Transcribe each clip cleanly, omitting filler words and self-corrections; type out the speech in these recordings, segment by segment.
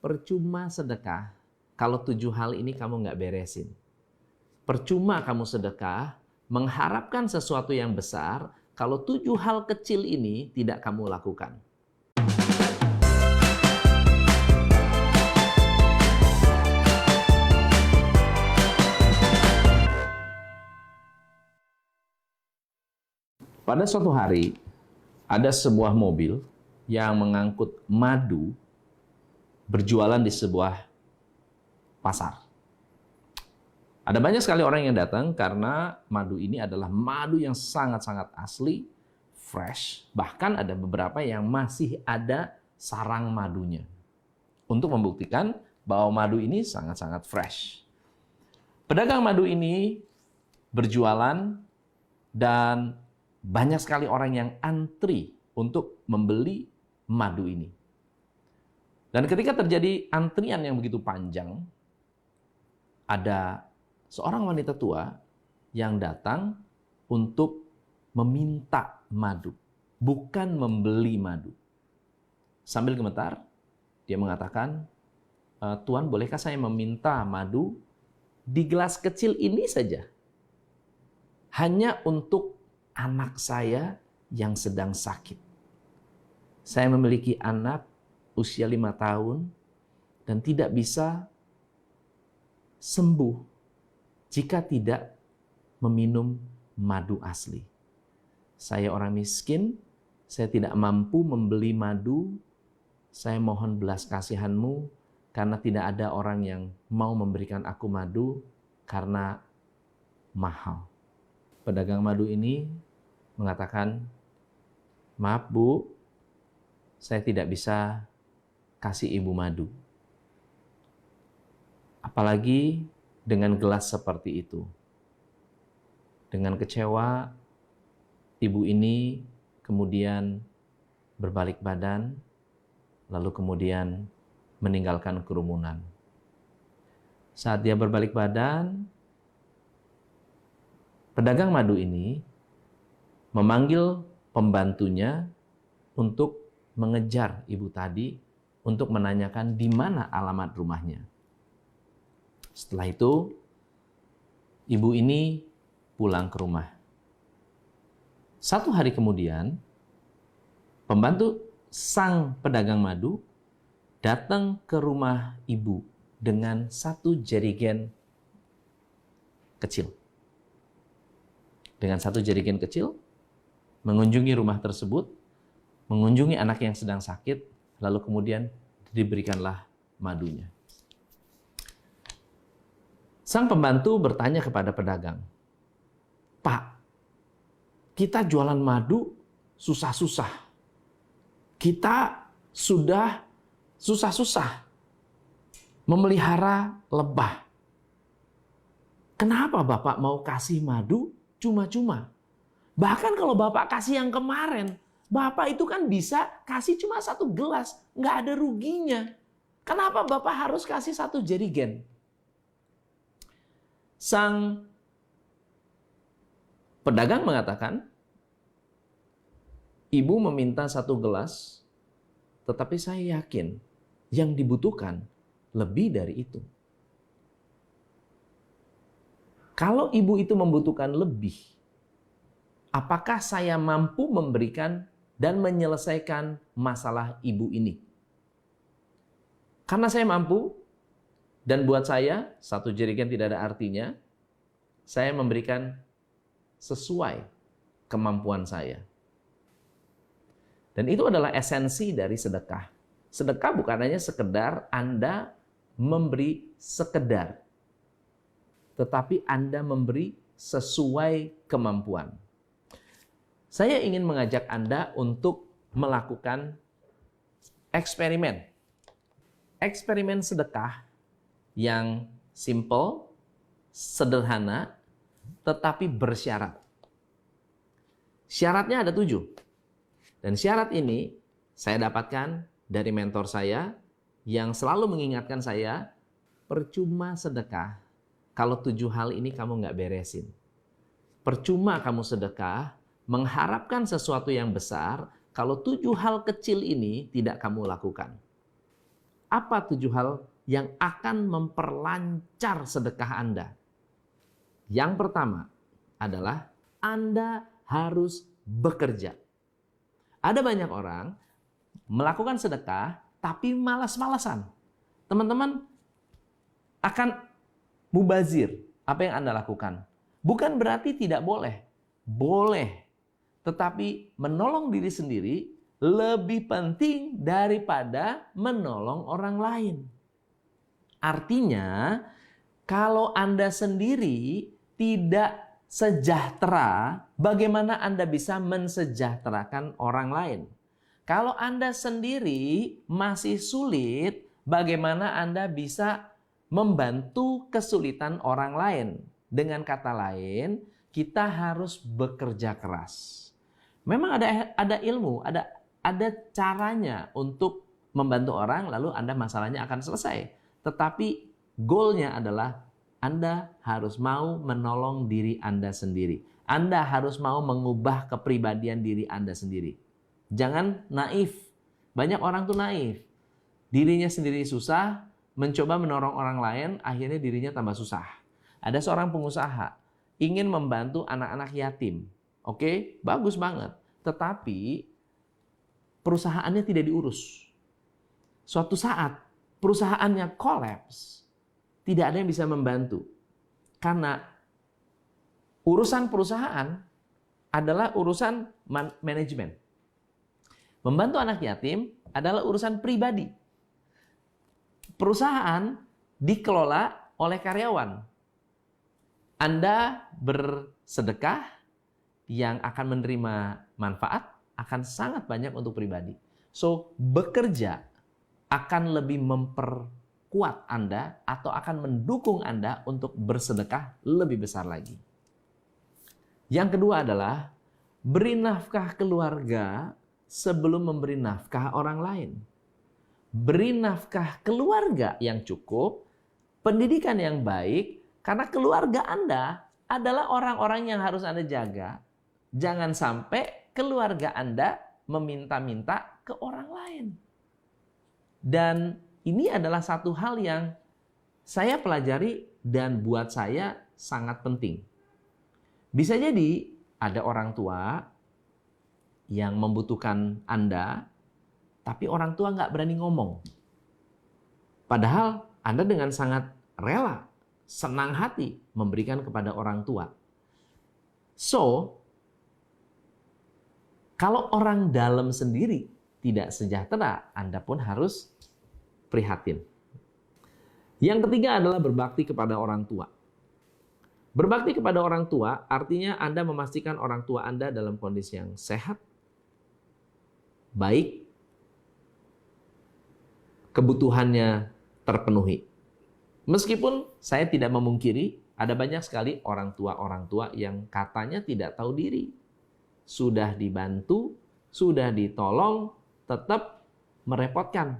Percuma sedekah kalau 7 hal ini kamu nggak beresin. Percuma kamu sedekah mengharapkan sesuatu yang besar kalau 7 hal kecil ini tidak kamu lakukan. Pada suatu hari, ada sebuah mobil yang mengangkut madu berjualan di sebuah pasar. Ada banyak sekali orang yang datang karena madu ini adalah madu yang sangat-sangat asli, fresh. Bahkan ada beberapa yang masih ada sarang madunya. Untuk membuktikan bahwa madu ini sangat-sangat fresh. Pedagang madu ini berjualan dan banyak sekali orang yang antri untuk membeli madu ini. Dan ketika terjadi antrian yang begitu panjang, ada seorang wanita tua yang datang untuk meminta madu, bukan membeli madu. Sambil gemetar, dia mengatakan, "Tuan, bolehkah saya meminta madu di gelas kecil ini saja? Hanya untuk anak saya yang sedang sakit. Saya memiliki anak usia 5 tahun dan tidak bisa sembuh jika tidak meminum madu asli. Saya orang miskin, saya tidak mampu membeli madu. Saya mohon belas kasihanmu karena tidak ada orang yang mau memberikan aku madu karena mahal." Pedagang madu ini mengatakan, "Maaf Bu, saya tidak bisa kasih Ibu madu. Apalagi dengan gelas seperti itu." Dengan kecewa, ibu ini kemudian berbalik badan, lalu kemudian meninggalkan kerumunan. Saat dia berbalik badan, pedagang madu ini memanggil pembantunya untuk mengejar ibu tadi untuk menanyakan di mana alamat rumahnya. Setelah itu, ibu ini pulang ke rumah. 1 hari kemudian, pembantu sang pedagang madu datang ke rumah ibu dengan 1 jerigen kecil. Dengan 1 jerigen kecil, mengunjungi rumah tersebut, mengunjungi anak yang sedang sakit, lalu kemudian diberikanlah madunya. Sang pembantu bertanya kepada pedagang, "Pak, kita jualan madu susah-susah. Kita sudah susah-susah memelihara lebah. Kenapa Bapak mau kasih madu cuma-cuma? Bahkan kalau Bapak kasih yang kemarin, Bapak itu kan bisa kasih cuma 1 gelas, nggak ada ruginya. Kenapa Bapak harus kasih 1 jerigen?" Sang pedagang mengatakan, "Ibu meminta 1 gelas, tetapi saya yakin yang dibutuhkan lebih dari itu. Kalau ibu itu membutuhkan lebih, apakah saya mampu memberikan dan menyelesaikan masalah ibu ini? Karena saya mampu, dan buat saya 1 jerigen tidak ada artinya, saya memberikan sesuai kemampuan saya." Dan itu adalah esensi dari sedekah. Sedekah bukan hanya sekedar Anda memberi sekedar, tetapi Anda memberi sesuai kemampuan. Saya ingin mengajak Anda untuk melakukan eksperimen. Eksperimen sedekah yang simple, sederhana, tetapi bersyarat. Syaratnya ada 7. Dan syarat ini saya dapatkan dari mentor saya yang selalu mengingatkan saya, percuma sedekah kalau 7 hal ini kamu nggak beresin. Percuma kamu sedekah mengharapkan sesuatu yang besar kalau 7 hal kecil ini tidak kamu lakukan. Apa 7 hal yang akan memperlancar sedekah Anda? Yang pertama adalah Anda harus bekerja. Ada banyak orang melakukan sedekah tapi malas-malasan. Teman-teman akan mubazir. Apa yang Anda lakukan? Bukan berarti tidak boleh. Boleh. Tetapi menolong diri sendiri lebih penting daripada menolong orang lain. Artinya, kalau Anda sendiri tidak sejahtera, bagaimana Anda bisa mensejahterakan orang lain? Kalau Anda sendiri masih sulit, bagaimana Anda bisa membantu kesulitan orang lain? Dengan kata lain, kita harus bekerja keras. Memang ada ilmu, ada caranya untuk membantu orang, lalu Anda masalahnya akan selesai. Tetapi goalnya adalah Anda harus mau menolong diri Anda sendiri. Anda harus mau mengubah kepribadian diri Anda sendiri. Jangan naif. Banyak orang tuh naif. Dirinya sendiri susah, mencoba menolong orang lain, akhirnya dirinya tambah susah. Ada seorang pengusaha, ingin membantu anak-anak yatim. Oke, bagus banget. Tetapi perusahaannya tidak diurus. Suatu saat perusahaannya kolaps, tidak ada yang bisa membantu. Karena urusan perusahaan adalah urusan manajemen. Membantu anak yatim adalah urusan pribadi. Perusahaan dikelola oleh karyawan. Anda bersedekah, yang akan menerima manfaat akan sangat banyak untuk pribadi. So, bekerja akan lebih memperkuat Anda atau akan mendukung Anda untuk bersedekah lebih besar lagi. Yang kedua adalah beri nafkah keluarga sebelum memberi nafkah orang lain. Beri nafkah keluarga yang cukup, pendidikan yang baik, karena keluarga Anda adalah orang-orang yang harus Anda jaga. Jangan sampai keluarga Anda meminta-minta ke orang lain. Dan ini adalah satu hal yang saya pelajari dan buat saya sangat penting. Bisa jadi ada orang tua yang membutuhkan Anda, tapi orang tua nggak berani ngomong. Padahal Anda dengan sangat rela, senang hati memberikan kepada orang tua. So, kalau orang dalam sendiri tidak sejahtera, Anda pun harus prihatin. Yang ketiga adalah berbakti kepada orang tua. Berbakti kepada orang tua artinya Anda memastikan orang tua Anda dalam kondisi yang sehat, baik, kebutuhannya terpenuhi. Meskipun saya tidak memungkiri, ada banyak sekali orang tua yang katanya tidak tahu diri. Sudah dibantu, sudah ditolong, tetap merepotkan.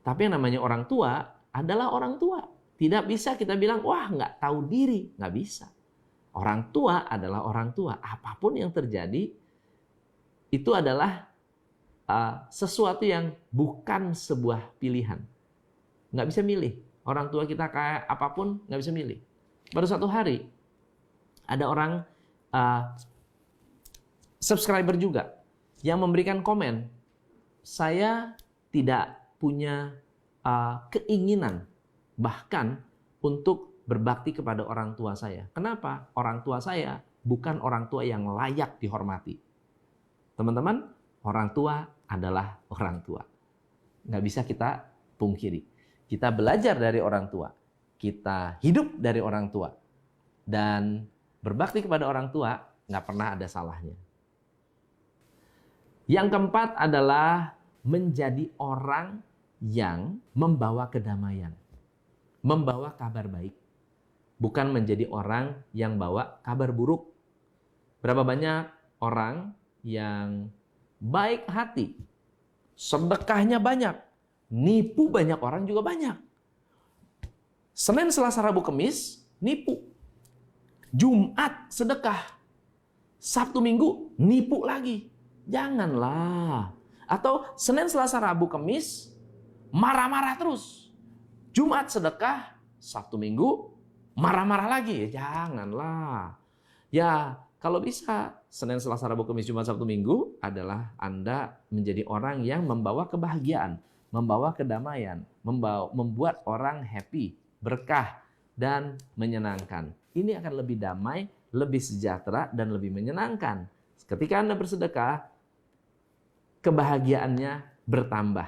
Tapi yang namanya orang tua adalah orang tua. Tidak bisa kita bilang, wah nggak tahu diri. Nggak bisa. Orang tua adalah orang tua. Apapun yang terjadi, itu adalah sesuatu yang bukan sebuah pilihan. Nggak bisa milih. Orang tua kita kayak apapun, nggak bisa milih. Pada suatu hari, ada orang subscriber juga yang memberikan komen, saya tidak punya keinginan bahkan untuk berbakti kepada orang tua saya. Kenapa? Orang tua saya bukan orang tua yang layak dihormati. Teman-teman, orang tua adalah orang tua. Nggak bisa kita pungkiri. Kita belajar dari orang tua. Kita hidup dari orang tua. Dan berbakti kepada orang tua nggak pernah ada salahnya. Yang keempat adalah menjadi orang yang membawa kedamaian. Membawa kabar baik. Bukan menjadi orang yang bawa kabar buruk. Berapa banyak orang yang baik hati, sedekahnya banyak, nipu banyak orang juga banyak. Senin, Selasa, Rabu, Kamis, nipu. Jumat, sedekah. Sabtu, Minggu, nipu lagi. Janganlah. Atau Senin, Selasa, Rabu, Kamis, marah-marah terus. Jumat sedekah, Sabtu Minggu marah-marah lagi. Ya janganlah. Ya kalau bisa Senin, Selasa, Rabu, Kamis, Jumat, Sabtu, Minggu adalah Anda menjadi orang yang membawa kebahagiaan, membawa kedamaian, membuat orang happy, berkah, dan menyenangkan. Ini akan lebih damai, lebih sejahtera, dan lebih menyenangkan. Ketika Anda bersedekah, kebahagiaannya bertambah.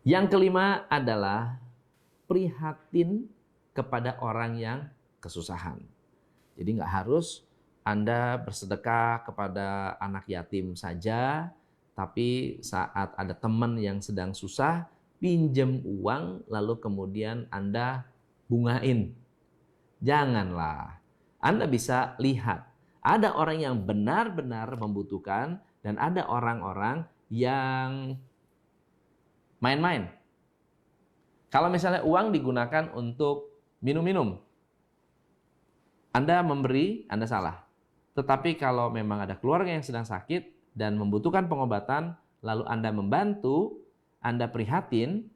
Yang kelima adalah prihatin kepada orang yang kesusahan. Jadi nggak harus Anda bersedekah kepada anak yatim saja, tapi saat ada teman yang sedang susah, pinjam uang, lalu kemudian Anda bungain. Janganlah. Anda bisa lihat, ada orang yang benar-benar membutuhkan, dan ada orang-orang yang main-main. Kalau misalnya uang digunakan untuk minum-minum, Anda memberi, Anda salah. Tetapi kalau memang ada keluarga yang sedang sakit dan membutuhkan pengobatan, lalu Anda membantu, Anda prihatin,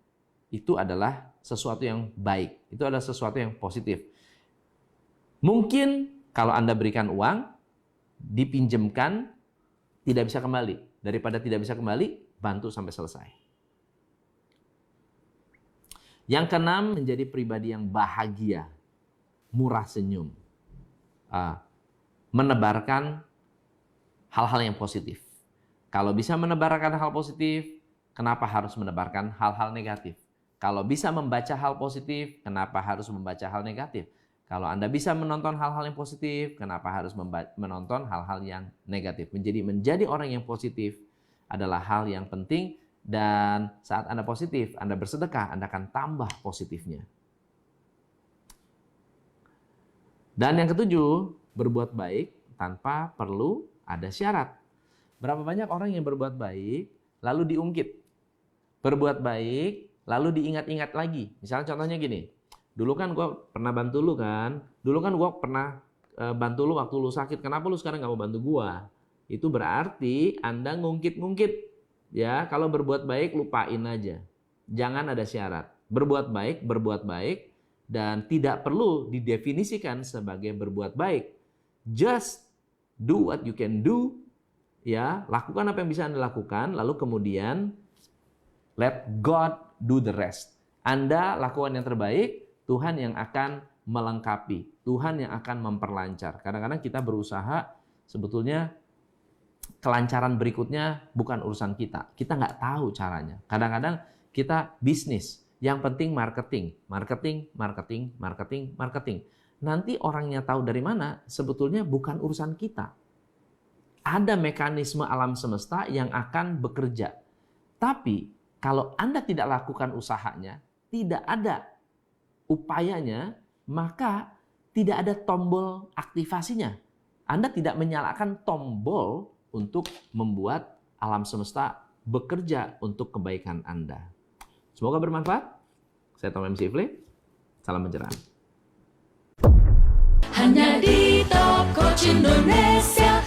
itu adalah sesuatu yang baik. Itu adalah sesuatu yang positif. Mungkin kalau Anda berikan uang, dipinjamkan, tidak bisa kembali. Daripada tidak bisa kembali, bantu sampai selesai. Yang keenam, menjadi pribadi yang bahagia, murah senyum. Menebarkan hal-hal yang positif. Kalau bisa menebarkan hal positif, kenapa harus menebarkan hal-hal negatif? Kalau bisa membaca hal positif, kenapa harus membaca hal negatif? Kalau Anda bisa menonton hal-hal yang positif, kenapa harus menonton hal-hal yang negatif? Menjadi orang yang positif adalah hal yang penting, dan saat Anda positif, Anda bersedekah, Anda akan tambah positifnya. Dan yang ketujuh, berbuat baik tanpa perlu ada syarat. Berapa banyak orang yang berbuat baik lalu diungkit. Berbuat baik lalu diingat-ingat lagi. Misalnya contohnya gini, dulu kan gue pernah bantu lu kan, dulu kan gue pernah bantu lu waktu lu sakit, kenapa lu sekarang gak mau bantu gue? Itu berarti Anda ngungkit-ngungkit. Ya, kalau berbuat baik lupain aja. Jangan ada syarat. Berbuat baik, dan tidak perlu didefinisikan sebagai berbuat baik. Just do what you can do. Ya, lakukan apa yang bisa Anda lakukan, lalu kemudian let God do the rest. Anda lakukan yang terbaik, Tuhan yang akan melengkapi, Tuhan yang akan memperlancar. Kadang-kadang kita berusaha, sebetulnya kelancaran berikutnya bukan urusan kita. Kita nggak tahu caranya. Kadang-kadang kita bisnis, yang penting marketing. Nanti orangnya tahu dari mana, sebetulnya bukan urusan kita. Ada mekanisme alam semesta yang akan bekerja. Tapi kalau Anda tidak lakukan usahanya, tidak ada upayanya, maka tidak ada tombol aktivasinya. Anda tidak menyalakan tombol untuk membuat alam semesta bekerja untuk kebaikan Anda. Semoga bermanfaat. Saya Tom MC Ifle. Salam pencerahan. Hanya di Top Coach Indonesia.